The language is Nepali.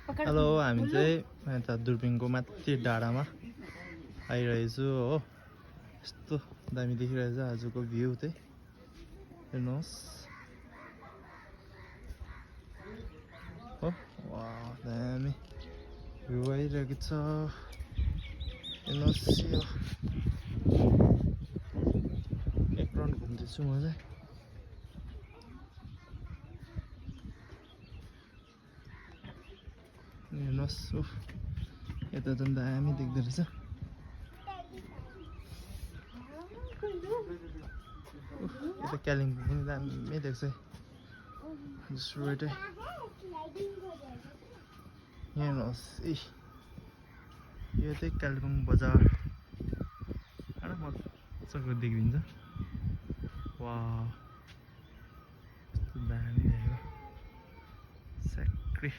हेलो, हामी चाहिँ यता दुर्पिनको माथि डाँडामा आइरहेछु हो। यस्तो दामी देखिरहेछ आजको भ्यू चाहिँ हेर्नुहोस् हो। वाह, दामी भ्यू आइरहेको छ हेर्नुहोस्। यो एक राउन्ड घुम्दैछु म चाहिँ। हेर्नुहोस्, यता त दामी देख्दो रहेछ। यता कालिम्पोङ पनि दामी देख्छ। यहाँ हेर्नुहोस्, यो चाहिँ कालिम्पोङ बजार मजाको देखिन्छ। वाह, कस्तो दामी देखेको स्याक्री।